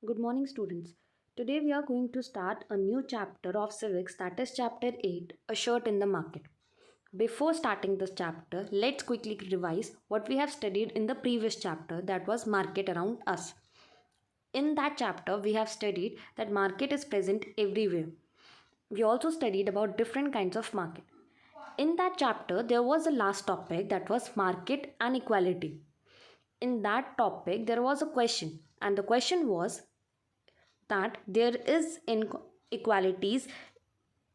Good morning, students. Today we are going to start a new chapter of civics, that is chapter 8, A Shirt in the Market. Before starting this chapter, let's quickly revise what we have studied in the previous chapter, that was market around us. In that chapter, we have studied that market is present everywhere. We also studied about different kinds of market. In that chapter, there was a last topic, that was market and equality. In that topic, there was a question, and the question was that there is inequalities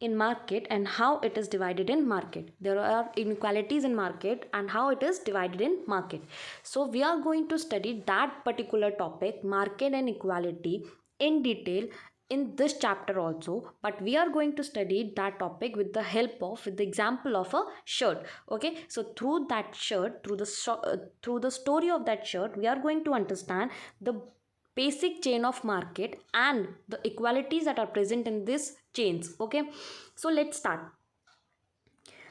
in market and how it is divided in market. There are inequalities in market and how it is divided in market. So we are going to study that particular topic, market and equality, in detail in this chapter also, but we are going to study that topic with the help of, with the example of a shirt. Okay, so through that shirt, through the story of that shirt, we are going to understand the basic chain of market and the equalities that are present in these chains. Okay, so let's start.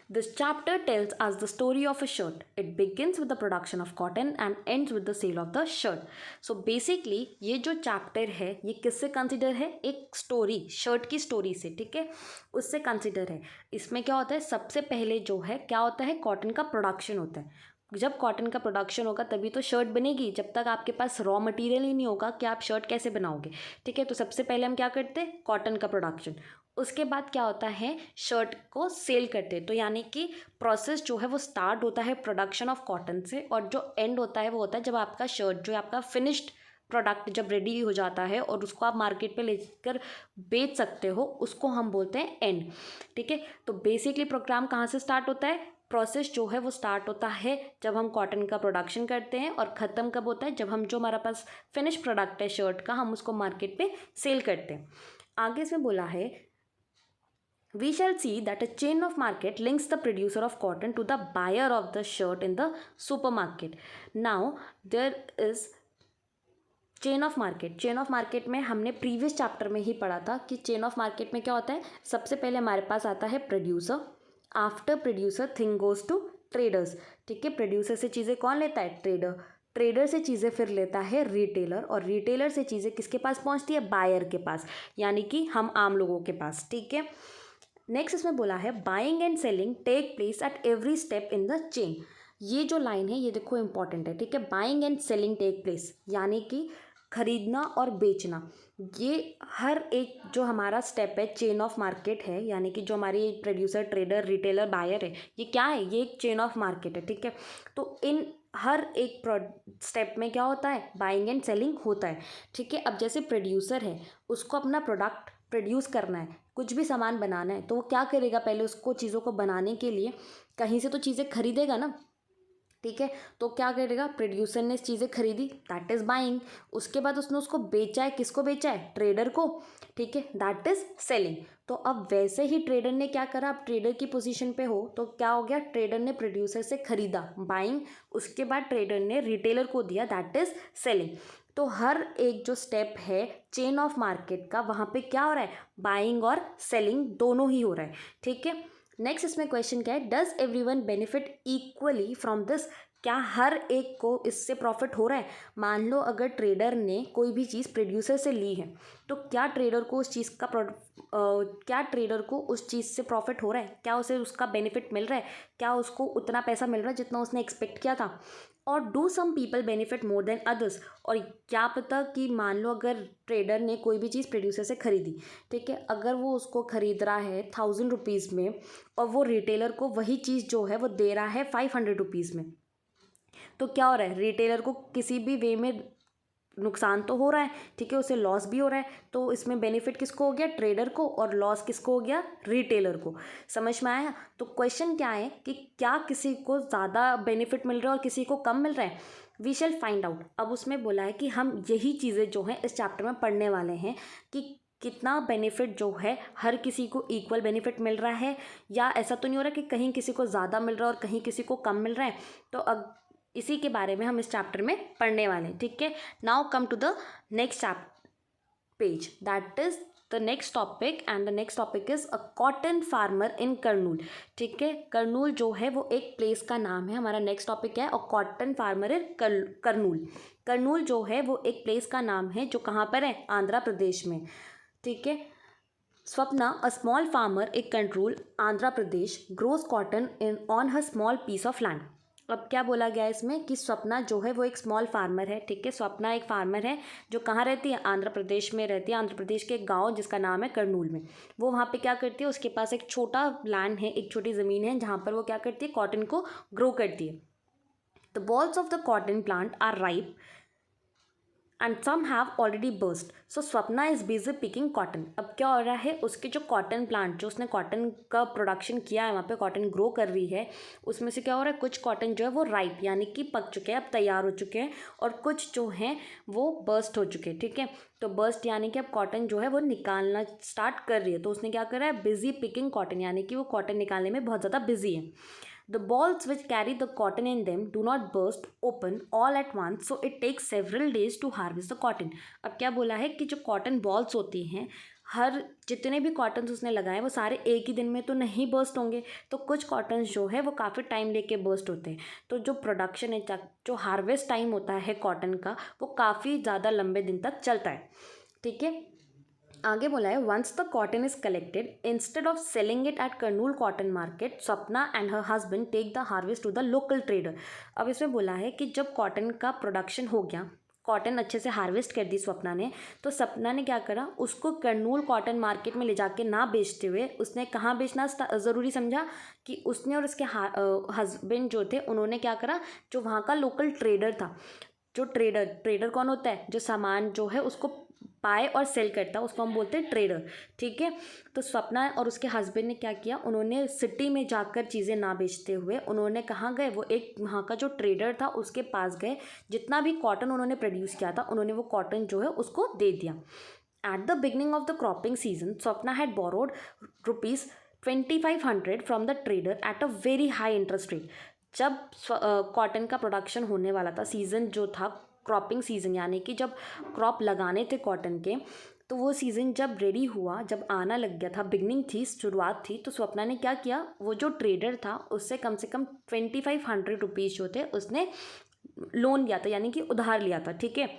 This chapter tells us the story of a shirt. It begins with the production of cotton and ends with the sale of the shirt. So basically ये जो chapter है ये किससे consider है, एक story, shirt की story से, ठीक है, उससे कंसिडर है. इसमें क्या होता है, सबसे पहले जो है क्या होता है, कॉटन का प्रोडक्शन होता है. जब कॉटन का प्रोडक्शन होगा तभी तो शर्ट बनेगी. जब तक आपके पास रॉ मटेरियल ही नहीं होगा कि आप शर्ट कैसे बनाओगे. ठीक है, तो सबसे पहले हम क्या करते हैं, कॉटन का प्रोडक्शन. उसके बाद क्या होता है, शर्ट को सेल करते हैं. तो यानी कि प्रोसेस जो है वो स्टार्ट होता है प्रोडक्शन ऑफ कॉटन से, और जो एंड होता है वो होता है जब आपका शर्ट जो है आपका फिनिश्ड प्रोडक्ट जब रेडी हो जाता है और उसको आप मार्केट पे लेकर बेच सकते हो, उसको हम बोलते हैं एंड. ठीक है, तो बेसिकली प्रोग्राम कहाँ से स्टार्ट होता है, प्रोसेस जो है वो स्टार्ट होता है जब हम कॉटन का प्रोडक्शन करते हैं, और ख़त्म कब होता है, जब हम जो हमारा पास फिनिश प्रोडक्ट है शर्ट का, हम उसको मार्केट पे सेल करते हैं. आगे इसमें बोला है, we shall see that a chain of market links the producer of cotton to the buyer of the shirt in the supermarket. Now there is chain of market. Chain of market में हमने previous chapter में ही पढ़ा था कि chain of market में क्या होता है, सबसे पहले हमारे पास आता है producer. After producer thing goes to traders. ठीक है, प्रोड्यूसर से चीज़ें कौन लेता है, ट्रेडर. ट्रेडर से चीज़ें फिर लेता है रिटेलर, और रिटेलर से चीज़ें किसके पास पहुंचती है, बायर के पास, यानी कि हम आम लोगों के पास. ठीक है, नेक्स्ट इसमें बोला है, buying and selling take place at every step in the chain. ये जो लाइन है ये देखो इंपॉर्टेंट है. ठीक है, buying and selling take place यानी कि खरीदना और बेचना, ये हर एक जो हमारा स्टेप है चेन ऑफ मार्केट है, यानी कि जो हमारी प्रोड्यूसर, ट्रेडर, रिटेलर, बायर है, ये क्या है, ये एक चेन ऑफ मार्केट है. ठीक है, तो इन हर एक स्टेप में क्या होता है, बाइंग एंड सेलिंग होता है. ठीक है, अब जैसे प्रोड्यूसर है, उसको अपना प्रोडक्ट प्रोड्यूस करना है, कुछ भी सामान बनाना है, तो वो क्या करेगा, पहले उसको चीज़ों को बनाने के लिए कहीं से तो चीज़ें खरीदेगा ना. ठीक है, तो क्या करेगा, प्रोड्यूसर ने चीज़ें खरीदी, दैट इज़ बाइंग. उसके बाद उसने उसको बेचा है, किसको बेचा है, ट्रेडर को. ठीक है, दैट इज़ सेलिंग. तो अब वैसे ही ट्रेडर ने क्या करा, अब ट्रेडर की पोजीशन पे हो तो क्या हो गया, ट्रेडर ने प्रोड्यूसर से खरीदा, बाइंग. उसके बाद ट्रेडर ने रिटेलर को दिया, दैट इज़ सेलिंग. तो हर एक जो स्टेप है चेन ऑफ मार्केट का, वहाँ पे क्या हो रहा है, बाइंग और सेलिंग दोनों ही हो रहा है. ठीक है, नेक्स्ट इसमें क्वेश्चन क्या है, does everyone benefit equally from this. क्या हर एक को इससे प्रॉफिट हो रहा है. मान लो अगर ट्रेडर ने कोई भी चीज़ प्रोड्यूसर से ली है, तो क्या ट्रेडर को उस चीज़ का क्या ट्रेडर को उस चीज़ से प्रॉफिट हो रहा है, क्या उसे उसका बेनिफिट मिल रहा है, क्या उसको उतना पैसा मिल रहा है जितना उसने एक्सपेक्ट किया था. और do some people benefit more than others. और क्या पता कि मान लो अगर ट्रेडर ने कोई भी चीज़ प्रोड्यूसर से खरीदी, ठीक है, अगर वो उसको खरीद रहा है 1000 रुपीज़ में, और वो रिटेलर को वही चीज़ जो है वो दे रहा है 500 रुपीज़ में, तो क्या हो रहा है, रिटेलर को किसी भी वे में नुकसान तो हो रहा है. ठीक है, उसे लॉस भी हो रहा है. तो इसमें बेनिफिट किसको हो गया, ट्रेडर को, और लॉस किसको हो गया, रिटेलर को. समझ में आया. तो क्वेश्चन क्या है कि क्या किसी को ज़्यादा बेनिफिट मिल रहा है और किसी को कम मिल रहा है, वी शैल फाइंड आउट. अब उसमें बोला है कि हम यही चीज़ें जो हैं इस चैप्टर में पढ़ने वाले हैं कि कितना बेनिफिट जो है हर किसी को इक्वल बेनिफिट मिल रहा है, या ऐसा तो नहीं हो रहा कि कहीं किसी को ज़्यादा मिल रहा है और कहीं किसी को कम मिल रहा है. तो अब इसी के बारे में हम इस चैप्टर में पढ़ने वाले हैं. ठीक है, now come to the next page, that is the next topic, and the next topic is a cotton farmer in Kurnool. ठीक है, करनूल जो है वो एक प्लेस का नाम है। हमारा नेक्स्ट टॉपिक है अ cotton farmer in Kurnool. Kurnool जो है वो एक प्लेस का नाम है जो कहाँ पर है, आंध्र प्रदेश में। ठीक है, Swapna a small farmer in Kurnool Andhra Pradesh grows cotton in on her small piece of land. अब क्या बोला गया है इसमें कि स्वप्ना जो है वो एक स्मॉल फार्मर है। ठीक है, स्वप्ना एक फार्मर है जो कहाँ रहती है, आंध्र प्रदेश में रहती है। आंध्र प्रदेश के एक गांव जिसका नाम है करनूल में। वो वहाँ पे क्या करती है, उसके पास एक छोटा लैंड है, एक छोटी ज़मीन है जहाँ पर वो क्या करती है, कॉटन को ग्रो करती है। The bolls of the cotton plant are ripe and some have already burst, so Swapna is busy picking cotton. अब क्या हो रहा है, उसके जो कॉटन प्लांट, जो उसने कॉटन का प्रोडक्शन किया है, वहाँ पे कॉटन ग्रो कर रही है, उसमें से क्या हो रहा है, कुछ कॉटन जो है वो राइप यानी कि पक चुके हैं, अब तैयार हो चुके हैं, और कुछ जो हैं वो बर्स्ट हो चुके हैं। ठीक है, तो बर्स्ट यानी कि अब कॉटन जो है वो निकालना स्टार्ट कर रही है। तो उसने क्या करा है, बिजी पिकिंग कॉटन, यानी कि वो कॉटन निकालने में बहुत ज़्यादा बिजी है। The balls which carry the cotton in them do not burst open all at once, so it takes several days to harvest the cotton. अब क्या बोला है कि जो कॉटन बॉल्स होती हैं, हर जितने भी कॉटन्स उसने लगाए वो सारे एक ही दिन में तो नहीं बर्स्ट होंगे, तो कुछ कॉटन्स जो है वो काफ़ी टाइम लेके बर्स्ट होते हैं। तो जो प्रोडक्शन है, जो हार्वेस्ट टाइम होता है कॉटन का, वो काफ़ी ज़्यादा लंबे दिन तक चलता है। ठीक है, आगे बोला है once the cotton is collected instead of selling it at Kurnool cotton market, Swapna and her husband take the harvest to the local trader. अब इसमें बोला है कि जब कॉटन का प्रोडक्शन हो गया, कॉटन अच्छे से हार्वेस्ट कर दी स्वप्ना ने, तो स्वप्ना ने क्या करा, उसको करनूल कॉटन मार्केट में ले जाके ना बेचते हुए उसने कहाँ बेचना ज़रूरी समझा कि उसने और उसके हस्बैंड जो थे उन्होंने क्या करा, जो वहाँ का लोकल ट्रेडर था, जो ट्रेडर कौन होता है, जो सामान जो है उसको बाय और सेल करता है, उसको हम बोलते हैं ट्रेडर। ठीक है, तो स्वप्ना और उसके हस्बैंड ने क्या किया, उन्होंने सिटी में जाकर चीज़ें ना बेचते हुए उन्होंने कहाँ गए, वो एक वहाँ का जो ट्रेडर था उसके पास गए, जितना भी कॉटन उन्होंने प्रोड्यूस किया था उन्होंने वो कॉटन जो है उसको दे दिया। At the beginning of the cropping season Swapna had borrowed ₹2500 from the trader at a very high interest rate. जब कॉटन का प्रोडक्शन होने वाला था, सीज़न जो था क्रॉपिंग सीज़न यानी कि जब क्रॉप लगाने थे कॉटन के, तो वो सीज़न जब रेडी हुआ, जब आना लग गया था, बिगनिंग थी, शुरुआत थी, तो स्वप्ना ने क्या किया, वो जो ट्रेडर था उससे कम से कम ₹2500 जो थे उसने लोन लिया था, यानी कि उधार लिया था। ठीक है,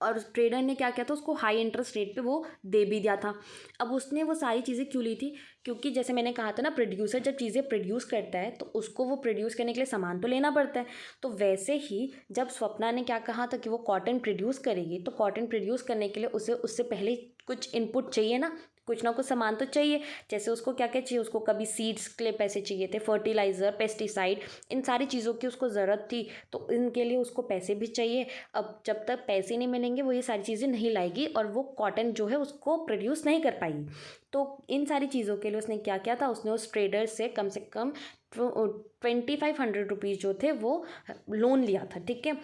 और उस ट्रेडर ने क्या किया था, उसको हाई इंटरेस्ट रेट पे वो दे भी दिया था। अब उसने वो सारी चीज़ें क्यों ली थी, क्योंकि जैसे मैंने कहा था ना, प्रोड्यूसर जब चीज़ें प्रोड्यूस करता है तो उसको वो प्रोड्यूस करने के लिए सामान तो लेना पड़ता है। तो वैसे ही जब स्वप्ना ने क्या कहा था कि वो कॉटन प्रोड्यूस करेगी, तो कॉटन प्रोड्यूस करने के लिए उसे उससे पहले कुछ इनपुट चाहिए ना, कुछ ना कुछ सामान तो चाहिए। जैसे उसको क्या क्या चाहिए, उसको कभी सीड्स के लिए पैसे चाहिए थे, फर्टिलाइज़र, पेस्टिसाइड, इन सारी चीज़ों की उसको ज़रूरत थी, तो इनके लिए उसको पैसे भी चाहिए। अब जब तक पैसे नहीं मिलेंगे वो ये सारी चीज़ें नहीं लाएगी और वो कॉटन जो है उसको प्रोड्यूस नहीं कर पाएगी। तो इन सारी चीज़ों के लिए उसने क्या किया था, उसने उस ट्रेडर से कम 2500 जो थे वो लोन लिया था। ठीक है,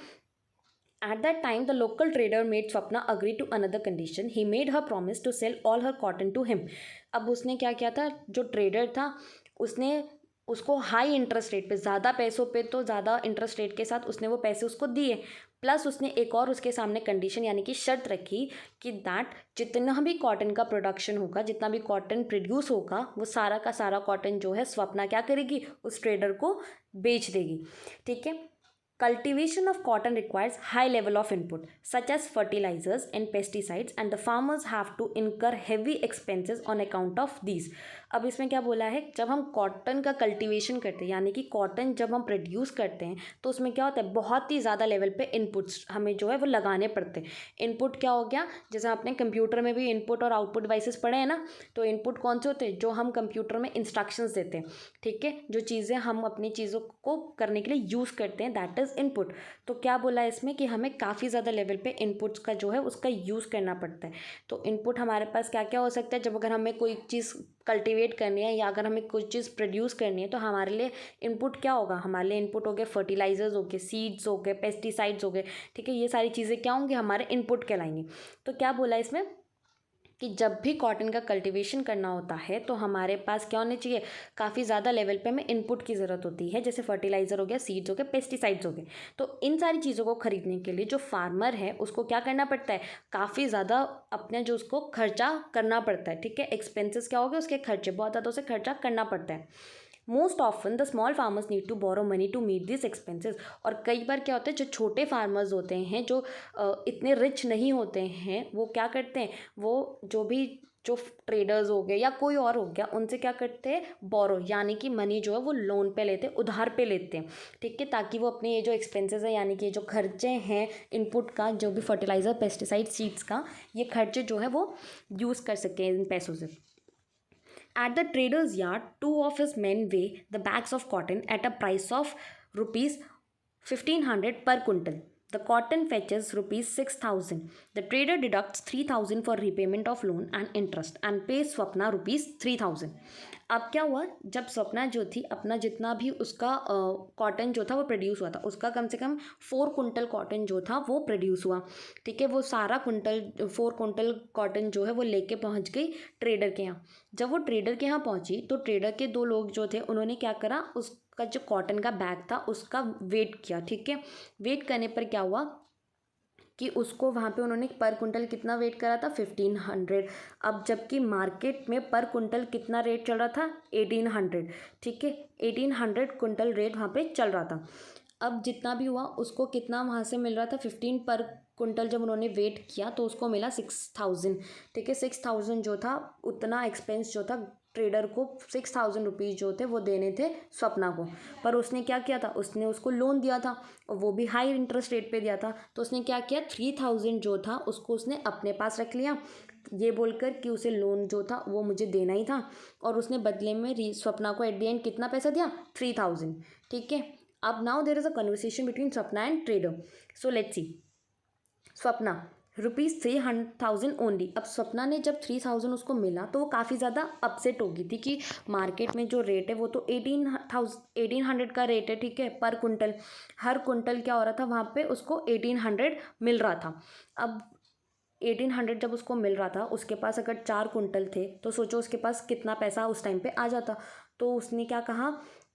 at that time, the local trader made Swapna agree to another condition. He made her promise to sell all her cotton to him. अब उसने क्या किया था, जो ट्रेडर था उसने उसको हाई इंटरेस्ट रेट पे, ज़्यादा पैसों पे, तो ज़्यादा इंटरेस्ट रेट के साथ उसने वो पैसे उसको दिए, प्लस उसने एक और उसके सामने कंडीशन यानी कि शर्त रखी कि दैट जितना भी कॉटन का प्रोडक्शन होगा, जितना भी कॉटन प्रोड्यूस होगा, वो सारा का सारा कॉटन जो है स्वप्ना क्या करेगी, उस ट्रेडर को बेच देगी। ठीक है, cultivation of cotton requires high level of input such as fertilizers and pesticides, and the farmers have to incur heavy expenses on account of these. अब इसमें क्या बोला है, जब हम कॉटन का कल्टीवेशन करते हैं यानी कि कॉटन जब हम प्रोड्यूस करते हैं तो उसमें क्या होता है, बहुत ही ज़्यादा लेवल पे इनपुट्स हमें जो है वो लगाने पड़ते हैं। इनपुट क्या हो गया, जैसे आपने कंप्यूटर में भी इनपुट और आउटपुट डिवाइसेस पढ़े हैं ना, तो इनपुट कौन से होते हैं, जो हम कंप्यूटर में इंस्ट्रक्शंस देते हैं। ठीक है, जो चीज़ें हम अपनी चीज़ों को करने के लिए यूज़ करते हैं, दैट इज़ इनपुट। तो क्या बोला है इसमें कि हमें काफ़ी ज़्यादा लेवल पे इनपुट्स का जो है उसका यूज़ करना पड़ता है। तो इनपुट हमारे पास क्या क्या हो सकता है, जब अगर हमें कोई चीज़ कल्टीवेट करनी है या अगर हमें कोई चीज़ प्रोड्यूस करनी है, तो हमारे लिए इनपुट क्या होगा, हमारे लिए इनपुट हो गए फर्टिलाइजर्स हो गए, सीड्स हो गए, पेस्टिसाइड्स हो गए। ठीक है, ये सारी चीज़ें क्या होंगी, हमारे इनपुट कहलाएंगे। तो क्या बोला इसमें कि जब भी कॉटन का कल्टीवेशन करना होता है तो हमारे पास क्या होने चाहिए, काफ़ी ज़्यादा लेवल पे हमें इनपुट की ज़रूरत होती है, जैसे फर्टिलाइज़र हो गया, सीड्स हो गए, पेस्टिसाइड्स हो गए। तो इन सारी चीज़ों को खरीदने के लिए जो फार्मर है उसको क्या करना पड़ता है, काफ़ी ज़्यादा अपने जो उसको खर्चा करना पड़ता है, ठीक है। एक्सपेंसेस क्या हो गए, उसके खर्चे, बहुत ज़्यादा उसे खर्चा करना पड़ता है। Most often the small farmers need to borrow money to meet this expenses. और कई बार क्या होता है, जो छोटे फार्मर्स होते हैं, जो इतने रिच नहीं होते हैं, वो क्या करते हैं, वो जो ट्रेडर्स हो गए या कोई और हो गया, उनसे क्या करते हैं, बोरो यानी कि मनी जो है वो लोन पे लेते हैं, उधार पे लेते हैं, ठीक है, ताकि वो अपने ये जो एक्सपेंसेस है यानी कि जो खर्चे हैं इनपुट का, जो भी फर्टिलाइज़र, पेस्टिसाइड, सीड्स का, ये खर्चे जो है वो यूज़ कर सकें इन पैसों से। At the trader's yard, two of his men weigh the bags of cotton at a price of rupees 1500 per quintal. The cotton fetches rupees 6000. The trader deducts 3000 for repayment of loan and interest and pays Swapna rupees 3000. अब क्या हुआ, जब स्वप्ना जो थी अपना जितना भी उसका कॉटन जो था वो प्रोड्यूस हुआ था, उसका कम से कम 4 कुंटल कॉटन जो था वो प्रोड्यूस हुआ, ठीक है। वो सारा 4 कुंटल कॉटन जो है वो लेके पहुंच गई ट्रेडर के यहाँ। जब वो ट्रेडर के यहाँ पहुंची तो ट्रेडर के 2 लोग जो थे उन्होंने क्या करा, उसका जो कॉटन का बैग था उसका वेट किया, ठीक है। वेट करने पर क्या हुआ कि उसको वहाँ पे उन्होंने पर कुंटल कितना वेट करा था, 1500। अब जबकि मार्केट में पर कुंटल कितना रेट चल रहा था, 1800, ठीक है। 1800 कुंटल रेट वहाँ पे चल रहा था। अब जितना भी हुआ उसको कितना वहाँ से मिल रहा था, 15 पर कुंटल। जब उन्होंने वेट किया तो उसको मिला 6000, ठीक है। 6000 जो था, उतना एक्सपेंस जो था ट्रेडर को 6000 रुपीज़ जो थे वो देने थे स्वप्ना को। पर उसने क्या किया था, उसने उसको लोन दिया था और वो भी हाई इंटरेस्ट रेट पे दिया था। तो उसने क्या किया, 3000 जो था उसको उसने अपने पास रख लिया, ये बोलकर कि उसे लोन जो था वो मुझे देना ही था। और उसने बदले में स्वप्ना को एट द एंड कितना पैसा दिया, 3000, ठीक है। अब now there is a conversation between Swapna and trader. So let's see. Swapna, ₹300,000 only. अब स्वप्ना ने जब 3000 उसको मिला तो वो काफ़ी ज़्यादा अपसेट हो गई थी कि मार्केट में जो रेट है वो तो 1800 का रेट है, ठीक है, पर कुंटल। हर कुंटल क्या हो रहा था वहाँ पे उसको 1800 मिल रहा था। अब 1800 जब उसको मिल रहा था, उसके पास अगर 4 कुंटल थे तो सोचो उसके पास कितना पैसा उस टाइम पे आ जाता। तो उसने क्या कहा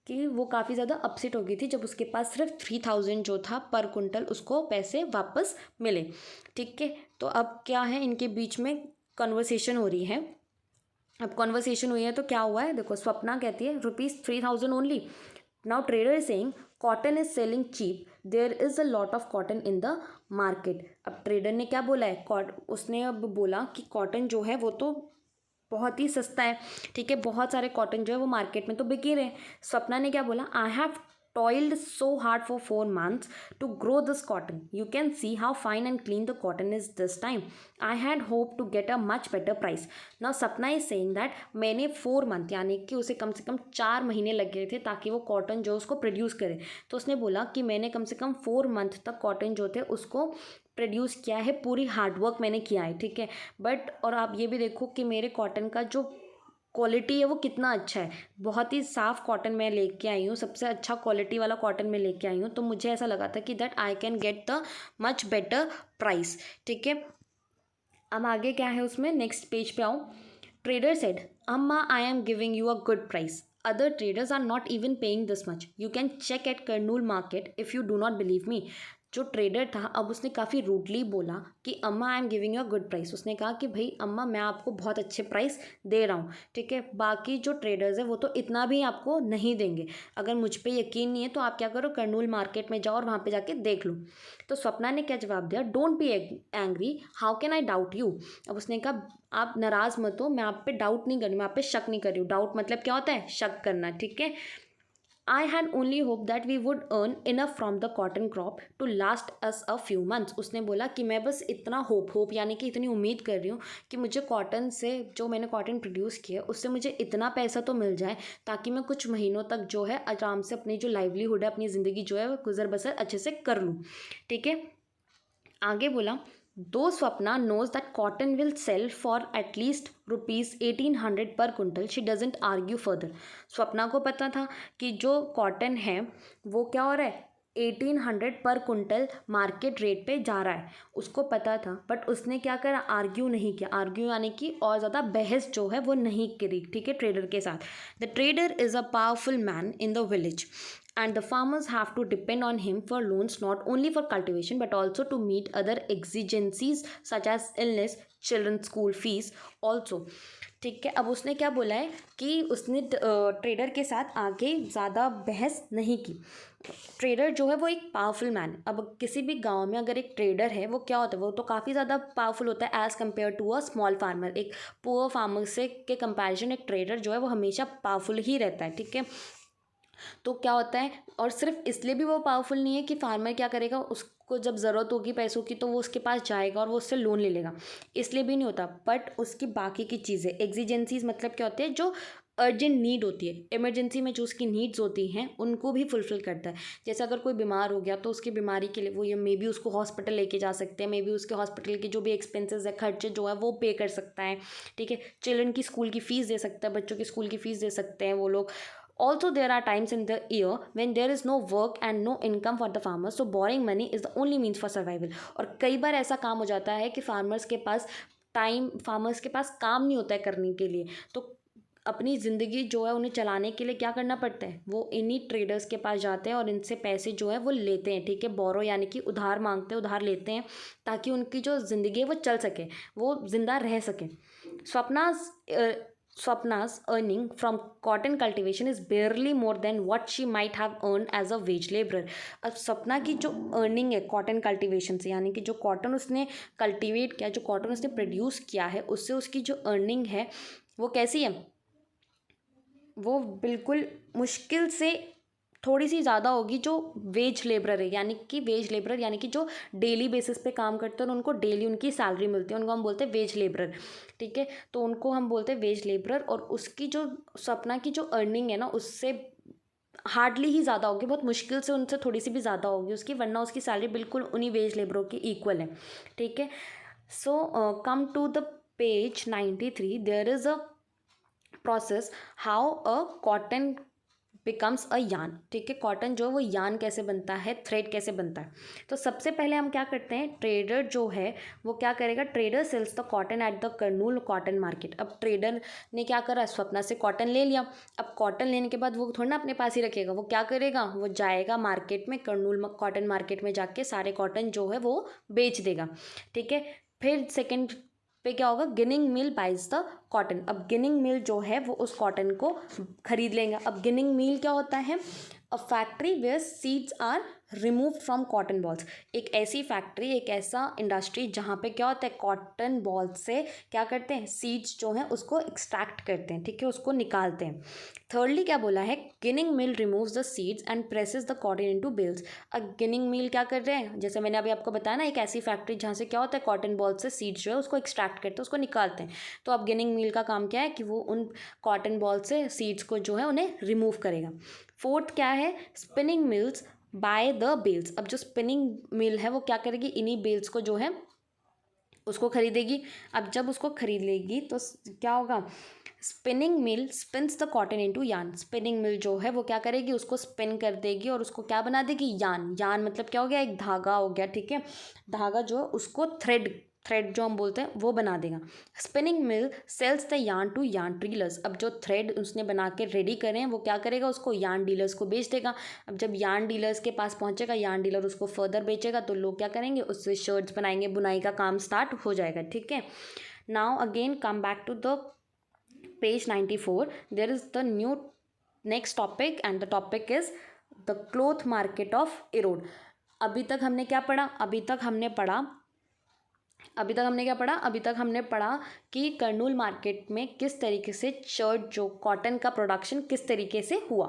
कि वो काफ़ी ज़्यादा अपसेट हो गई थी जब उसके पास सिर्फ 3000 जो था पर कुंटल उसको पैसे वापस मिले, ठीक है। तो अब क्या है, इनके बीच में कन्वर्सेशन हो रही है। अब कन्वर्सेशन हुई है तो क्या हुआ है, देखो स्वप्ना कहती है ₹3000 only. Now trader is saying cotton is selling cheap, there is a lot of cotton in the market. अब ट्रेडर ने क्या बोला है, उसने अब बोला कि कॉटन जो है वो तो बहुत ही सस्ता है, ठीक है, बहुत सारे कॉटन जो है वो मार्केट में तो बिक ही रहे हैं। स्वप्ना ने क्या बोला, I have toiled so hard for 4 months to grow this cotton. You can see how fine and clean the cotton is this time. I had hoped to get a much better price. Now Sapna is saying that मैंने 4 month यानी कि उसे कम से कम 4 महीने लग गए थे ताकि वो कॉटन जो उसको प्रोड्यूस करे। तो उसने बोला कि मैंने कम से कम 4 मंथ तक कॉटन जो थे उसको प्रोड्यूस किया है, पूरी हार्डवर्क मैंने किया है, ठीक है। बट और आप ये भी देखो कि मेरे कॉटन का जो क्वालिटी है वो कितना अच्छा है, बहुत ही साफ़ कॉटन मैं लेके आई हूँ, सबसे अच्छा क्वालिटी वाला कॉटन मैं लेके आई हूँ। तो मुझे ऐसा लगा था कि that I can get the much better price, ठीक है। अब आगे क्या है उसमें, नेक्स्ट पेज पे आओ। ट्रेडर सेड, अम्मा I am giving you a good price, other traders are not even paying this much. You can check at Kurnool market if you do not believe me. जो trader था अब उसने काफ़ी rudely बोला कि अम्मा I am giving you a good price. उसने कहा कि भाई अम्मा मैं आपको बहुत अच्छे प्राइस दे रहा हूँ, ठीक है। बाकी जो ट्रेडर्स है वो तो इतना भी आपको नहीं देंगे। अगर मुझ पे यकीन नहीं है तो आप क्या करो, कर्नूल मार्केट में जाओ और वहाँ पे जाके देख लो। तो स्वप्ना ने क्या जवाब दिया, don't be angry, how can I doubt you. अब उसने कहा आप नाराज़ मत हो, मैं आप पे डाउट नहीं कर रही, मैं आप पे शक नहीं कर रही हूँ। डाउट मतलब क्या होता है, शक करना, ठीक है। I had only hope that we would earn enough from the cotton crop to last us a few months. उसने बोला कि मैं बस इतना होप यानी कि इतनी उम्मीद कर रही हूँ कि मुझे कॉटन से, जो मैंने कॉटन प्रोड्यूस किया है उससे मुझे इतना पैसा तो मिल जाए ताकि मैं कुछ महीनों तक जो है आराम से अपनी जो लाइवलीहुड है, अपनी ज़िंदगी जो है गुजर बसर अच्छे से कर लूँ, ठीक है। आगे बोला, though Swapna knows that cotton will sell for at least ₹1800 per quintal, she doesn't argue further. Swapna को पता था कि जो कॉटन है वो क्या हो रहा है, 1800 पर कुंटल मार्केट रेट पे जा रहा है, उसको पता था, बट उसने क्या करा, आर्ग्यू नहीं किया। आर्ग्यू यानी कि और ज़्यादा बहस जो है वो नहीं करी, ठीक है, ट्रेडर के साथ। The trader is a powerful man in the village and the farmers have to depend on him for loans, not only for cultivation but also to meet other exigencies such as illness, children's school fees also। ठीक है, अब उसने क्या बोला है कि उसने trader के साथ आगे ज़्यादा बहस नहीं की। ट्रेडर जो है वो एक पावरफुल मैन। अब किसी भी गांव में अगर एक ट्रेडर है वो क्या होता है, वो तो काफ़ी ज़्यादा पावरफुल होता है as compared to a small farmer. एक पुअर फार्मर से के कंपैरिजन एक ट्रेडर जो है वो हमेशा पावरफुल ही रहता है, ठीक है। तो क्या होता है, और सिर्फ इसलिए भी वो पावरफुल नहीं है कि फार्मर क्या करेगा, उसको जब ज़रूरत होगी पैसों की तो वो उसके पास जाएगा और वो उससे लोन ले लेगा, इसलिए भी नहीं होता। बट उसकी बाकी की चीज़ें, एग्जीजेंसीज मतलब क्या होते हैं, जो अर्जेंट नीड होती है, इमरजेंसी में जो उसकी नीड्स होती हैं उनको भी फुलफिल करता है। जैसे अगर कोई बीमार हो गया तो उसकी बीमारी के लिए वो ये मे बी उसको हॉस्पिटल लेके जा सकते हैं, मे बी उसके हॉस्पिटल के जो भी एक्सपेंसेस है, खर्चे जो है वो पे कर सकता है, ठीक है। चिल्ड्रन की स्कूल की फ़ीस दे सकता है, बच्चों की स्कूल की फ़ीस दे सकते हैं वो लोग। Also, there are times in the year when there is no work and no income for the farmers, so borrowing money is the only means for survival। और कई बार ऐसा काम हो जाता है कि फार्मर्स के पास काम नहीं होता है करने के लिए, तो अपनी ज़िंदगी जो है उन्हें चलाने के लिए क्या करना पड़ता है, वो इन्हीं ट्रेडर्स के पास जाते हैं और इनसे पैसे जो है वो लेते हैं, ठीक है। बोरो यानी कि उधार मांगते हैं, उधार लेते हैं, ताकि उनकी जो ज़िंदगी है वो चल सके, वो ज़िंदा रह सके। स्वप्ना's Swapna's earning from cotton cultivation is barely more than what she might have earned as a wage laborer। अब सपना की जो अर्निंग है कॉटन कल्टीवेशन से, यानी कि जो कॉटन उसने कल्टीवेट किया, जो कॉटन उसने प्रोड्यूस किया है, उससे उसकी जो अर्निंग है वो कैसी है, वो बिल्कुल मुश्किल से थोड़ी सी ज़्यादा होगी जो वेज लेबरर है। यानी कि वेज लेबरर यानी कि जो डेली बेसिस पे काम करते हैं और उनको डेली उनकी सैलरी मिलती है, उनको हम बोलते हैं वेज लेबरर, ठीक है। तो उनको हम बोलते हैं वेज लेबरर, और उसकी जो सपना की जो अर्निंग है ना, उससे हार्डली ही ज़्यादा होगी, बहुत मुश्किल से उनसे थोड़ी सी भी ज़्यादा होगी उसकी, वरना उसकी सैलरी बिल्कुल उन्हीं वेज लेबरों की इक्वल है, ठीक है। So come to the page 93, there is a process how a cotton becomes a yarn, ठीक है। कॉटन जो है वो यान कैसे बनता है, थ्रेड कैसे बनता है। तो सबसे पहले हम क्या करते हैं, ट्रेडर जो है वो क्या करेगा, trader sells the cotton at the Kurnool cotton market. अब ट्रेडर ने क्या करा, स्वप्ना से कॉटन ले लिया। अब कॉटन लेने के बाद वो थोड़ा ना अपने पास ही रखेगा, वो क्या करेगा, वो जाएगा मार्केट में, कर्नूल कॉटन मार्केट में जाके सारे कॉटन जो है वो बेच देगा, ठीक है। फिर सेकेंड पे क्या होगा, ginning mill buys the cotton. अब गिनिंग मिल जो है वो उस कॉटन को खरीद लेंगे। अब गिनिंग मिल क्या होता है, a factory where seeds are remove from cotton bolls. एक ऐसी फैक्ट्री, एक ऐसा इंडस्ट्री जहाँ पे क्या होता है, कॉटन बॉल से क्या करते हैं, सीड्स जो हैं उसको एक्सट्रैक्ट करते हैं, ठीक है, उसको निकालते हैं। थर्डली क्या बोला है, ginning mill removes the seeds and presses the cotton into bales. अब गिनिंग मिल क्या कर रहे हैं, जैसे मैंने अभी आपको बताया ना, एक ऐसी फैक्ट्री जहाँ से क्या होता है, कॉटन बॉल से सीड्स जो है उसको एक्सट्रैक्ट करते हैं, उसको निकालते हैं। तो अब गिनिंग मिल का काम क्या है कि वो उन कॉटन बॉल से सीड्स को जो है उन्हें रिमूव करेगा। फोर्थ क्या है, spinning mills buy the bales. अब जो स्पिनिंग मिल है वो क्या करेगी, इन्हीं बेल्स को जो है उसको खरीदेगी। अब जब उसको खरीद लेगी तो क्या होगा, spinning mill spins the cotton into yarn. Spinning mill जो है वो क्या करेगी, उसको स्पिन कर देगी और उसको क्या बना देगी, यान। यान मतलब क्या हो गया, एक धागा हो गया, ठीक है। धागा जो है उसको थ्रेड जो हम बोलते हैं वो बना देगा। स्पिनिंग मिल सेल्स द यान टू यान डीलर्स। अब जो थ्रेड उसने बना के रेडी करे हैं वो क्या करेगा, उसको यान डीलर्स को बेच देगा। अब जब यान डीलर्स के पास पहुंचेगा, यान डीलर उसको फर्दर बेचेगा, तो लोग क्या करेंगे, उससे शर्ट्स बनाएंगे, बुनाई का काम स्टार्ट हो जाएगा, ठीक है। Now again come back to the page 94, there is the new next topic and the topic is the cloth market of erode। अभी तक हमने क्या पढ़ा, अभी तक हमने पढ़ा कि कर्नूल मार्केट में किस तरीके से शर्ट जो कॉटन का प्रोडक्शन किस तरीके से हुआ,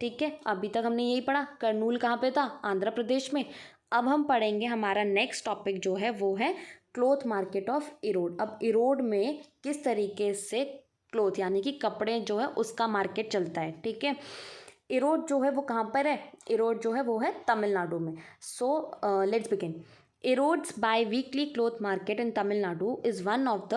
ठीक है। अभी तक हमने यही पढ़ा, कर्नूल कहाँ पे था, आंध्र प्रदेश में। अब हम पढ़ेंगे, हमारा नेक्स्ट टॉपिक जो है वो है क्लोथ मार्केट ऑफ इरोड। अब इरोड में किस तरीके से क्लोथ यानी कि कपड़े जो है उसका मार्केट चलता है, ठीक है। इरोड जो है वो कहाँ पर है, इरोड जो है वो है तमिलनाडु में। So let's begin. Erodes bi-weekly cloth market in Tamil Nadu is one of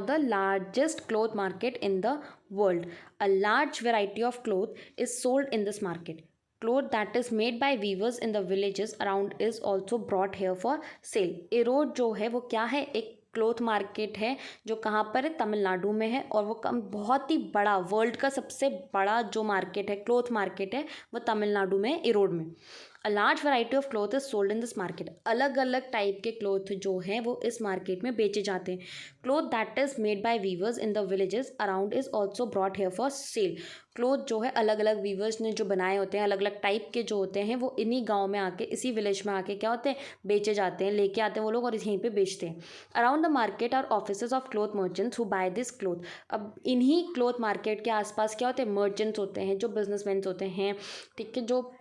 the largest cloth market in the world. A large variety of cloth is sold in this market. cloth that is made by weavers in the villages around is also brought here for sale. Arrowed जो है वो क्या है, एक cloth market है जो कहाँ पर है, तमिलनाडु में है, और वो बहुत ही बड़ा, वर्ल्ड का सबसे बड़ा जो मार्केट है, क्लोथ मार्केट है, वो तमिलनाडु में, एरोड में. A large variety of cloth is sold in this market. अलग अलग टाइप के क्लोथ जो हैं वो इस मार्केट में बेचे जाते हैं. Cloth that is made by viewers in the villages around is also brought here for sale. Cloth जो है अलग अलग वीवर्स ने जो बनाए होते हैं, अलग अलग टाइप के जो होते हैं, वो इन्हीं गाँव में आके, इसी विलेज में आके क्या होते हैं, बेचे जाते हैं, लेके आते हैं वो लोग और यहीं पे बेचते हैं. Around the market are offices of cloth merchants who buy this cloth. अब इन्हीं क्लोथ मार्केट के आसपास क्या होते हैं, मर्चेंट्स होते हैं, जो बिजनेसमैन होते हैं, ठीक है, जो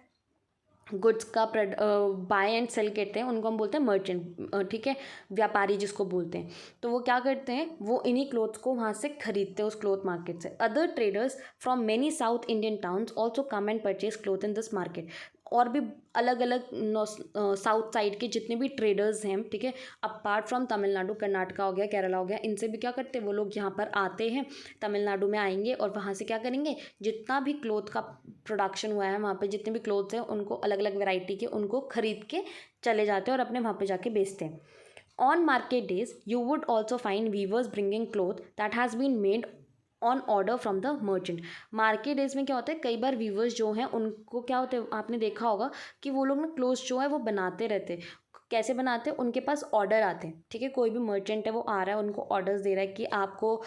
गुड्स का बाय एंड सेल करते हैं, उनको हम बोलते हैं मर्चेंट, ठीक है, व्यापारी जिसको बोलते हैं. तो वो क्या करते हैं, वो इन्हीं क्लोथ्स को वहाँ से खरीदते हैं, उस क्लोथ मार्केट से. Other traders from many south Indian towns also come and purchase cloth in this market. और भी अलग अलग साउथ साइड के जितने भी ट्रेडर्स हैं, ठीक है, अपार्ट फ्रॉम तमिलनाडु, कर्नाटका हो गया, केरला हो गया, इनसे भी क्या करते हैं, वो लोग यहाँ पर आते हैं, तमिलनाडु में आएंगे और वहाँ से क्या करेंगे, जितना भी क्लोथ का प्रोडक्शन हुआ है वहाँ पे, जितने भी क्लोथ्स हैं उनको अलग अलग वैरायटी के, उनको खरीद के चले जाते हैं और अपने वहाँ पे जाके बेचते हैं. On market days you would also find weavers bringing cloth that has been made on order from the merchant. Market days में क्या होता है, कई बार वीवर्स जो हैं उनको क्या होता है, आपने देखा होगा कि वो लोग ना क्लोथ्स जो है वो बनाते रहते हैं. कैसे बनाते हैं, उनके पास ऑर्डर आते हैं, ठीक है, कोई भी मर्चेंट है वो आ रहा है, उनको ऑर्डर्स दे रहा है कि आपको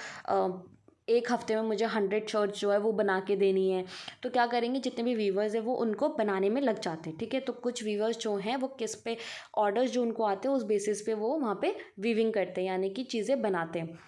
एक हफ्ते में मुझे 100 शर्ट्स जो है वो बना के देनी है. तो क्या करेंगे, जितने भी वीवर्स हैं वो उनको बनाने में लग जाते हैं, ठीक है. तो कुछ वीवर्स जो हैं वो किस पे, ऑर्डर्स जो उनको आते हैं उस बेसिस पे वो वहाँ पे वीविंग करते हैं, यानी कि चीज़ें बनाते हैं.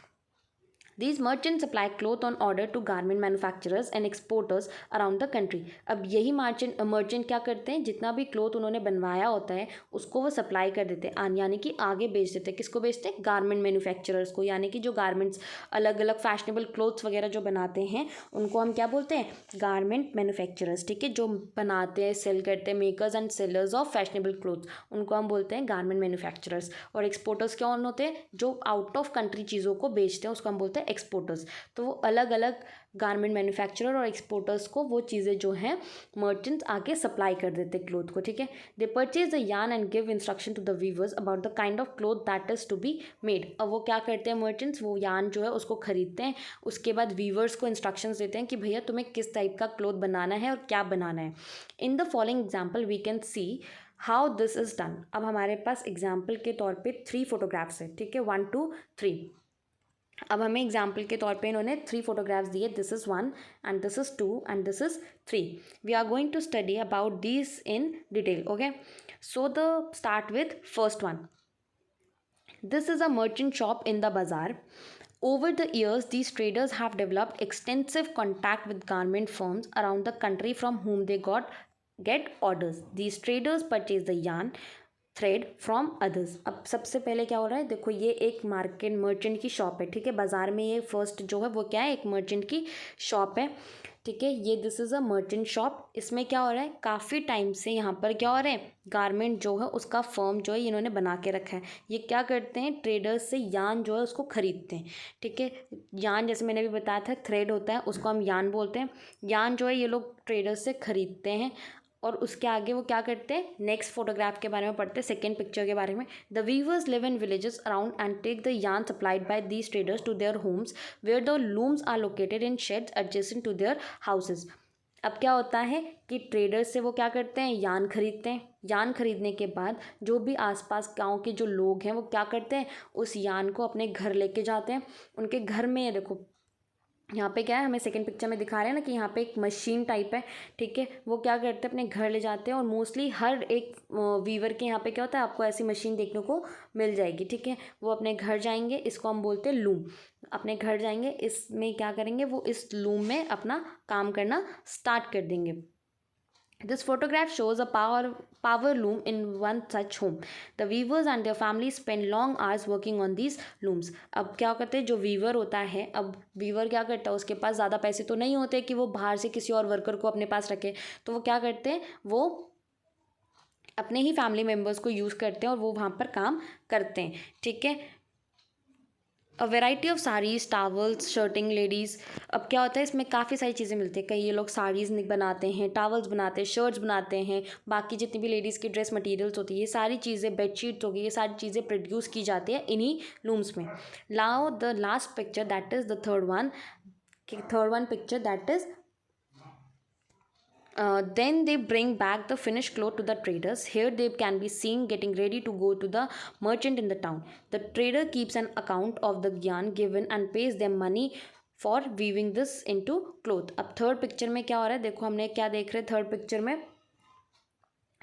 These merchants supply cloth on order to garment manufacturers and exporters around the country. अब यही मर्चेंट क्या करते हैं, जितना भी क्लोथ उन्होंने बनवाया होता है उसको वो सप्लाई कर देते हैं, यानी कि आगे बेच देते हैं. किसको बेचते हैं, गारमेंट मैन्युफैक्चरर्स को, यानी कि जो गारमेंट्स, अलग अलग फैशनेबल क्लोथ्स वगैरह जो बनाते हैं उनको हम क्या बोलते हैं, गारमेंट मैन्युफैक्चरर्स, ठीक है, जो बनाते हैं, सेल करते हैं, makers and sellers of fashionable clothes, उनको हम बोलते हैं गारमेंट मैन्युफैक्चरर्स. और एक्सपोर्टर्स कौन होते हैं, जो आउट ऑफ कंट्री चीज़ों को बेचते हैं, उसको हम बोलते हैं एक्सपोर्टर्स. तो वो अलग अलग गारमेंट मैन्युफैक्चरर और एक्सपोर्टर्स को वो चीज़ें जो हैं मर्चेंट्स आके सप्लाई कर देते हैं क्लोथ को, ठीक है. They purchase the yarn and give instruction to the weavers about the kind of cloth that is to be made. अब वो क्या करते हैं मर्चेंट्स, वो यार्न जो है उसको खरीदते हैं, उसके बाद वीवर्स को इंस्ट्रक्शंस देते हैं कि भैया तुम्हें किस टाइप का क्लोथ बनाना है और क्या बनाना है. In the following example we can see how this is done. अब हमारे पास एग्जाम्पल के तौर पे 3 फोटोग्राफ्स है, ठीक है, 1 2 3. अब हमें एग्जाम्पल के तौर पे इन्होंने 3 फोटोग्राफ्स दिए, this is 1 and this is 2 and this is 3. We are going to study about this in detail. Okay, so the start with first one. This is a merchant shop in the bazaar. Over the years, these traders have developed extensive contact with garment firms around the country from whom they get orders. These traders purchase the yarn, thread from others. अब सबसे पहले क्या हो रहा है, देखो ये एक मार्केट मर्चेंट की शॉप है, ठीक है, बाज़ार में. ये फर्स्ट जो है वो क्या है, एक मर्चेंट की शॉप है, ठीक है. ये this is a merchant shop. इसमें क्या हो रहा है, काफ़ी टाइम से यहाँ पर क्या हो रहा है, गारमेंट जो है उसका फर्म जो है इन्होंने बना के रखा है. ये क्या करते हैं, ट्रेडर्स से यान जो है उसको खरीदते हैं, ठीक है. यान जैसे मैंने अभी बताया था, थ्रेड होता है, उसको हम यान बोलते हैं. यान जो है ये लोग ट्रेडर्स से खरीदते हैं और उसके आगे वो क्या करते हैं, नेक्स्ट फोटोग्राफ के बारे में पढ़ते हैं, सेकेंड पिक्चर के बारे में. The weavers live in villages around and take the yarn supplied by these traders to their homes where the looms are located in sheds adjacent to their houses. अब क्या होता है कि ट्रेडर्स से वो क्या करते हैं, यान खरीदते हैं. यान खरीदने के बाद जो भी आसपास गांव के जो लोग हैं वो क्या करते हैं, उस यान को अपने घर लेके जाते हैं. उनके घर में देखो यहाँ पे क्या है, हमें सेकंड पिक्चर में दिखा रहे हैं ना कि यहाँ पे एक मशीन टाइप है, ठीक है. वो क्या करते हैं, अपने घर ले जाते हैं. और मोस्टली हर एक वीवर के यहाँ पे क्या होता है, आपको ऐसी मशीन देखने को मिल जाएगी, ठीक है. वो अपने घर जाएंगे, इसको हम बोलते हैं लूम. अपने घर जाएंगे, इसमें क्या करेंगे, वो इस लूम में अपना काम करना स्टार्ट कर देंगे. This photograph shows a power loom in one such home. The weavers and their families spend long hours working on these looms. अब क्या करते हैं, जो वीवर होता है, अब वीवर क्या करता है, उसके पास ज़्यादा पैसे तो नहीं होते कि वो बाहर से किसी और वर्कर को अपने पास रखे. तो वो क्या करते हैं, वो अपने ही फैमिली मेम्बर्स को यूज़ करते हैं और वो वहाँ पर काम करते हैं, ठीक है. A variety of saris, towels, shirting ladies. अब क्या होता है इसमें काफ़ी सारी चीज़ें मिलती हैं। कई ये लोग साड़ीज़ बनाते हैं, टावल्स बनाते हैं, शर्ट्स बनाते हैं, बाकी जितनी भी लेडीज़ की ड्रेस मटेरियल्स होती है, ये सारी चीज़ें, बेडशीट्स हो गई, ये सारी चीज़ें प्रोड्यूस की जाती है इन्हीं लूम्स में। Now the last picture that is the third one picture that is then they bring back the finished cloth to the traders. Here they can be seen getting ready to go to the merchant in the town. The trader keeps an account of the yarn given and pays them money for weaving this into cloth. अब third picture में क्या हो रहा है, देखो हमने क्या देख रहे हैं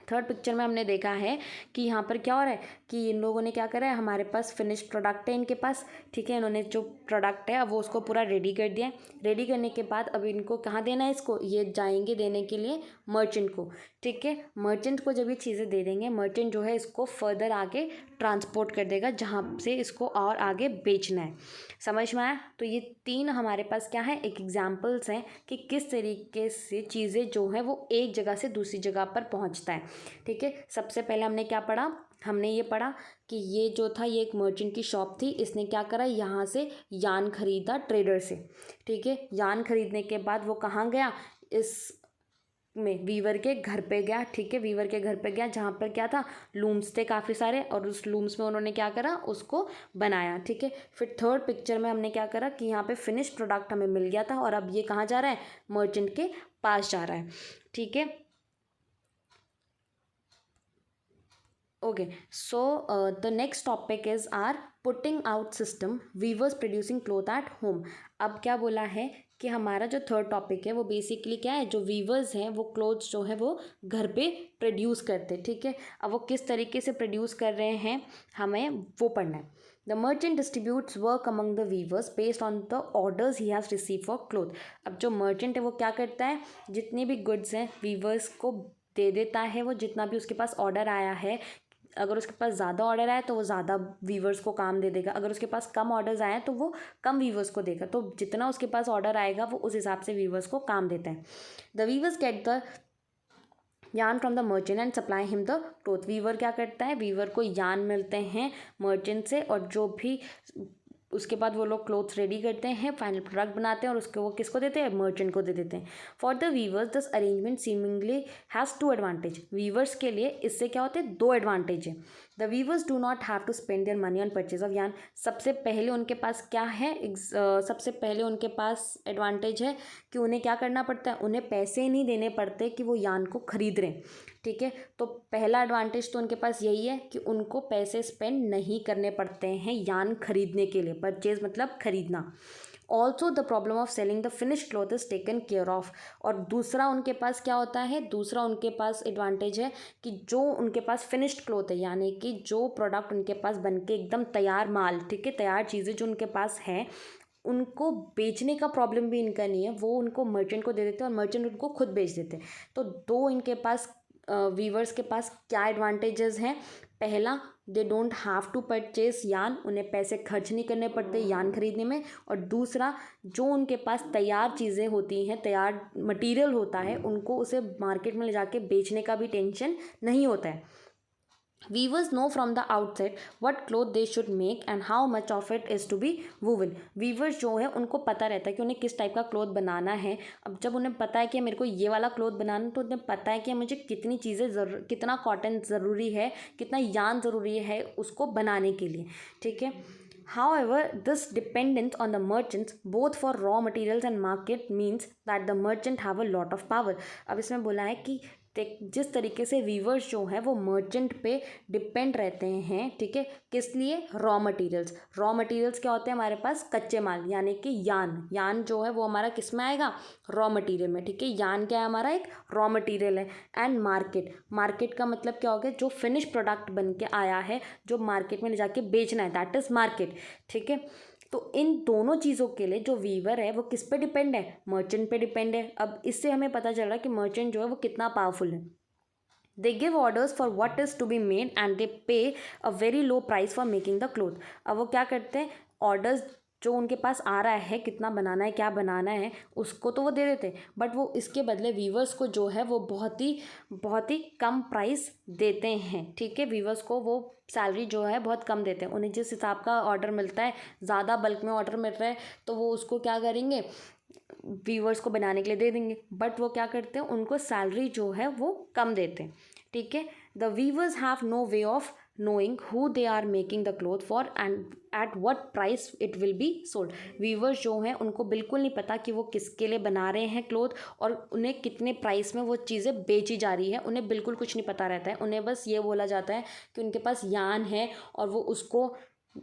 थर्ड पिक्चर में हमने देखा है कि यहाँ पर क्या हो रहा है कि इन लोगों ने क्या करा है, हमारे पास फिनिश्ड प्रोडक्ट है इनके पास, ठीक है। इन्होंने जो प्रोडक्ट है अब वो उसको पूरा रेडी कर दिया है। रेडी करने के बाद अब इनको कहाँ देना है, इसको ये जाएंगे देने के लिए मर्चेंट को, ठीक है। मर्चेंट को जब ये चीज़ें दे देंगे, मर्चेंट जो है इसको फर्दर आगे ट्रांसपोर्ट कर देगा जहाँ से इसको और आगे बेचना है। समझ में आया? तो ये तीन हमारे पास क्या है, एक एग्जाम्पल्स हैं कि किस तरीके से चीज़ें जो है वो एक जगह से दूसरी जगह पर पहुँचता है, ठीक है। सबसे पहले हमने क्या पढ़ा, हमने ये पढ़ा कि ये जो था ये एक मर्चेंट की शॉप थी, इसने क्या करा, यहाँ से यान खरीदा ट्रेडर से, ठीक है। यान खरीदने के बाद वो कहाँ गया, इस में वीवर के घर पे गया, ठीक है। वीवर के घर पे गया जहाँ पर क्या था, लूम्स थे काफ़ी सारे, और उस लूम्स में उन्होंने क्या करा, उसको बनाया, ठीक है। फिर थर्ड पिक्चर में हमने क्या करा कि यहाँ पे फिनिश प्रोडक्ट हमें मिल गया था और अब ये कहाँ जा रहा है, मर्चेंट के पास जा रहा है, ठीक है। Okay, so the next topic is our putting out system, weavers producing cloth at home. अब क्या बोला है कि हमारा जो थर्ड टॉपिक है वो बेसिकली क्या है, जो वीवर्स हैं वो क्लोथ्स जो है वो घर पे प्रोड्यूस करते हैं, ठीक है। अब वो किस तरीके से प्रोड्यूस कर रहे हैं हमें वो पढ़ना है। The merchant distributes work among the weavers based on the orders he has receive for cloth. अब जो मर्चेंट है वो क्या करता है, जितने भी गुड्स हैं वीवर्स को दे देता है, वो जितना भी उसके पास ऑर्डर आया है। अगर उसके पास ज़्यादा ऑर्डर आए तो वो ज़्यादा वीवर्स को काम दे देगा, अगर उसके पास कम ऑर्डर्स आए तो वो कम वीवर्स को देगा। तो जितना उसके पास ऑर्डर आएगा वो उस हिसाब से वीवर्स को काम देते हैं। The weavers get the yarn from the merchant and supply him the cloth. Weaver क्या करता है, वीवर को यान मिलते हैं मर्चेंट से, और जो भी उसके बाद वो लोग क्लोथ्स रेडी करते हैं, फाइनल प्रोडक्ट बनाते हैं और उसके वो किसको देते हैं, मर्चेंट को दे देते हैं। For the weavers this arrangement seemingly has two advantage. वीवर्स के लिए इससे क्या होते हैं, दो एडवांटेज है। The weavers do not have to spend their money on purchase of yarn. सबसे पहले उनके पास क्या है, सबसे पहले उनके पास एडवांटेज है कि उन्हें क्या करना पड़ता है, उन्हें पैसे नहीं देने पड़ते कि वो यान को खरीद रहे हैं, ठीक है। तो पहला एडवांटेज तो उनके पास यही है कि उनको पैसे स्पेंड नहीं करने पड़ते हैं यान खरीदने के लिए। परचेज मतलब खरीदना। Also the problem of selling the finish cloth is taken care of. और दूसरा उनके पास क्या होता है, दूसरा उनके पास एडवांटेज है कि जो उनके पास फिनिश्ड क्लॉथ है, यानी कि जो प्रोडक्ट उनके पास बन के एकदम तैयार माल, ठीक है, तैयार चीज़ें जो उनके पास हैं, उनको बेचने का प्रॉब्लम भी इनका नहीं है। वो उनको मर्चेंट को दे देते हैं और मर्चेंट उनको खुद बेच देते हैं। तो दो इनके पास वीवर्स के पास क्या एडवांटेजेस हैं। पहला, they don't have to purchase yarn, उन्हें पैसे खर्च नहीं करने पड़ते यान खरीदने में। और दूसरा, जो उनके पास तैयार चीज़ें होती हैं, तैयार मटेरियल होता है, उनको उसे मार्केट में ले जाके बेचने का भी टेंशन नहीं होता है। Weavers know from the outset what cloth they should make and how much of it is to be woven. Weavers जो है उनको पता रहता है कि उन्हें किस टाइप का क्लोथ बनाना है। अब जब उन्हें पता है कि मेरे को ये वाला क्लोथ बनाना है, तो उन्हें पता है कि मुझे कितनी चीज़ें कितना कॉटन ज़रूरी है, कितना यान ज़रूरी है उसको बनाने के लिए, ठीक है। However, this dependence on the merchants both for raw materials and market means that the merchant have a lot of power. अब इसमें बोला है कि जिस तरीके से वीवर्स जो है वो मर्चेंट पे डिपेंड रहते हैं, ठीक है, किस लिए, रॉ मटेरियल्स। रॉ मटेरियल्स क्या होते हैं हमारे पास, कच्चे माल, यानी कि यान जो है वो हमारा किस में आएगा, रॉ मटेरियल में, ठीक है। यान क्या है, हमारा एक रॉ मटेरियल है। एंड मार्केट का मतलब क्या हो गया, जो फिनिश प्रोडक्ट बन के आया है, जो मार्केट में ले जाके बेचना है, दैट इज़ मार्केट, ठीक है। तो इन दोनों चीज़ों के लिए जो वीवर है वो किस पे डिपेंड है, मर्चेंट पे डिपेंड है। अब इससे हमें पता चल रहा है कि मर्चेंट जो है वो कितना पावरफुल है। They give orders for what is to be made and they pay a very low price for making the cloth. अब वो क्या करते हैं, ऑर्डर्स जो उनके पास आ रहा है, कितना बनाना है, क्या बनाना है, उसको तो वो दे देते, बट वो इसके बदले वीवर्स को जो है वो बहुत ही कम प्राइस देते हैं। ठीक है, वीवर्स को वो सैलरी जो है बहुत कम देते हैं। उन्हें जिस हिसाब का ऑर्डर मिलता है, ज़्यादा बल्क में ऑर्डर मिल रहा है, तो वो उसको क्या करेंगे, वीवर्स को बनाने के लिए दे देंगे, बट वो क्या करते हैं, उनको सैलरी जो है वो कम देते हैं। ठीक है, the weavers have no way of knowing who they are making the cloth for and at what price it will be sold। वीवर्स जो हैं उनको बिल्कुल नहीं पता कि वो किसके लिए बना रहे हैं क्लोथ और उन्हें कितने प्राइस में वो चीज़ें बेची जा रही है, उन्हें बिल्कुल कुछ नहीं पता रहता है। उन्हें बस ये बोला जाता है कि उनके पास यान है और वो उसको,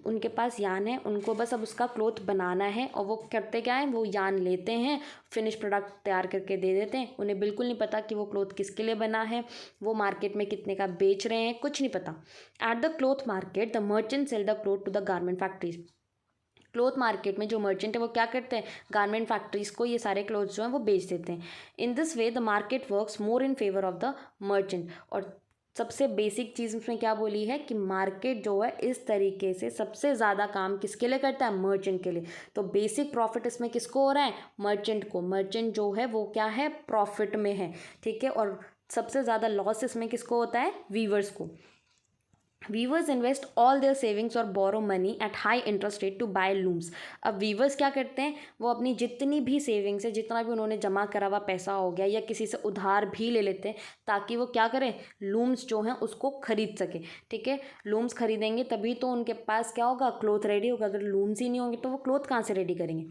उनके पास यान है, उनको बस अब उसका क्लोथ बनाना है, और वो करते क्या है, वो यान लेते हैं, फिनिश प्रोडक्ट तैयार करके दे देते हैं। उन्हें बिल्कुल नहीं पता कि वो क्लोथ किसके लिए बना है, वो मार्केट में कितने का बेच रहे हैं, कुछ नहीं पता। At the cloth market the merchant sell the cloth to the garment factories. Cloth market में जो मर्चेंट है वो क्या करते हैं, गारमेंट फैक्ट्रीज को ये सारे क्लोथ्स जो हैं वो बेच देते हैं। In this way the market works more in favour of the merchant. और सबसे बेसिक चीज़ उसमें क्या बोली है कि मार्केट जो है इस तरीके से सबसे ज़्यादा काम किसके लिए करता है, मर्चेंट के लिए। तो बेसिक प्रॉफिट इसमें किसको हो रहा है, मर्चेंट को। मर्चेंट जो है वो क्या है, प्रॉफिट में है। ठीक है, और सबसे ज़्यादा लॉस इसमें किसको होता है, वीवर्स को। Weavers invest all their savings और borrow money at high interest rate to buy looms. अब वीवर्स क्या करते हैं, वो अपनी जितनी भी सेविंग्स है, जितना भी उन्होंने जमा करा हुआ पैसा हो गया या किसी से उधार भी ले लेते हैं, ताकि वो क्या करें, लूम्स जो हैं उसको खरीद सके। ठीक है, लूम्स खरीदेंगे तभी तो उनके पास क्या होगा, क्लोथ रेडी होगा। अगर लूम्स ही नहीं होंगे तो वो क्लोथ कहाँ से रेडी करेंगे।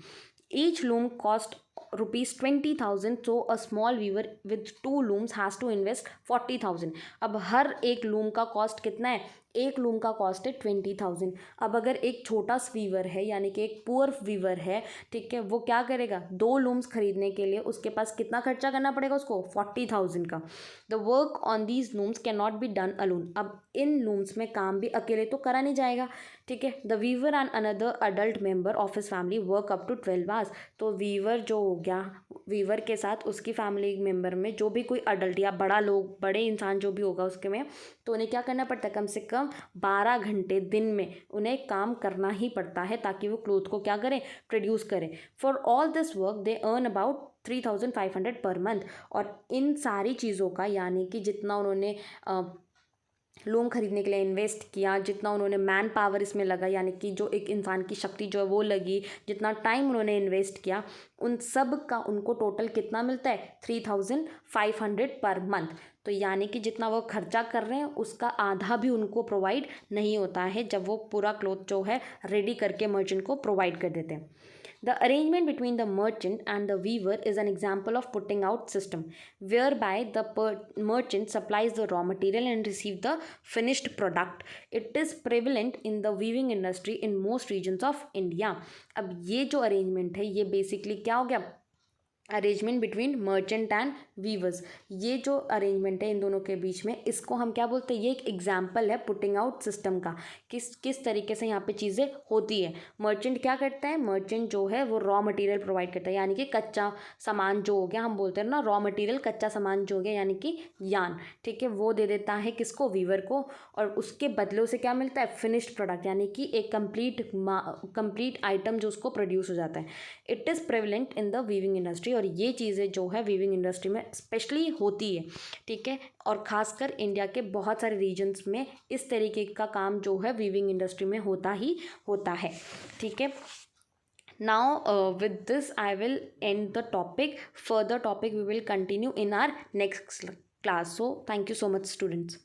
Each loom cost ₹20,000, so a small weaver with 2 looms has to invest 40,000। अब हर एक लूम का कॉस्ट कितना है, एक लूम का कॉस्ट है 20,000। अब अगर एक छोटा वीवर है, यानी कि एक पुअर वीवर है, ठीक है, वो क्या करेगा, 2 लूम्स खरीदने के लिए उसके पास कितना खर्चा करना पड़ेगा उसको, 40,000 का। The work on these looms can not be done alone. अब इन लूम्स में काम भी अकेले तो करा नहीं जाएगा। ठीक है, the weaver and another adult member of his family work up to 12 hours. तो वीवर जो हो गया, वीवर के साथ उसकी फैमिली मेंबर में जो भी कोई अडल्ट या बड़ा लोग, बड़े इंसान जो भी होगा उसके में, तो उन्हें क्या करना पड़ता है, कम से कम 12 घंटे दिन में उन्हें काम करना ही पड़ता है, ताकि वो क्लोथ को क्या करें, प्रोड्यूस करें। For all this work they earn about 3,500 per month. और इन सारी चीज़ों का, यानी कि जितना उन्होंने लूम खरीदने के लिए इन्वेस्ट किया, जितना उन्होंने मैन पावर इसमें लगा, यानी कि जो एक इंसान की शक्ति जो है वो लगी, जितना टाइम उन्होंने इन्वेस्ट किया, उन सब का उनको टोटल कितना मिलता है, 3,500 पर मंथ। तो यानी कि जितना वो खर्चा कर रहे हैं उसका आधा भी उनको प्रोवाइड नहीं होता है, जब वो पूरा क्लोथ जो है रेडी करके मर्चेंट को प्रोवाइड कर देते हैं। The arrangement between the merchant and the weaver is an example of putting out system, whereby the merchant supplies the raw material and receives the finished product. It is prevalent in the weaving industry in most regions of India। अब ये जो arrangement है ये basically क्या हो गया, arrangement between merchant and weavers. ये जो अरेंजमेंट है इन दोनों के बीच में, इसको हम क्या बोलते हैं, ये एक एग्जाम्पल है पुटिंग आउट सिस्टम का, किस तरीके से यहाँ पे चीज़ें होती है। मर्चेंट क्या करता है, मर्चेंट जो है वो रॉ मटेरियल प्रोवाइड करता है, यानी कि कच्चा सामान जो हो गया, हम बोलते हैं ना रॉ मटेरियल, कच्चा सामान जो हो गया यानी कि यान। ठीक है, वो दे देता है किसको, वीवर को, और उसके बदले उसे क्या मिलता है, फिनिश्ड प्रोडक्ट, यानी कि एक कंप्लीट आइटम जो उसको प्रोड्यूस हो जाता है। It is prevalent in the weaving industry. और ये चीज़ें जो है वीविंग इंडस्ट्री में स्पेशली होती है। ठीक है, और ख़ासकर इंडिया के बहुत सारे रीजन्स में इस तरीके का काम जो है वीविंग इंडस्ट्री में होता ही होता है। ठीक है, now with this I will end the topic. Further topic we will continue in our next class. So thank you so much students.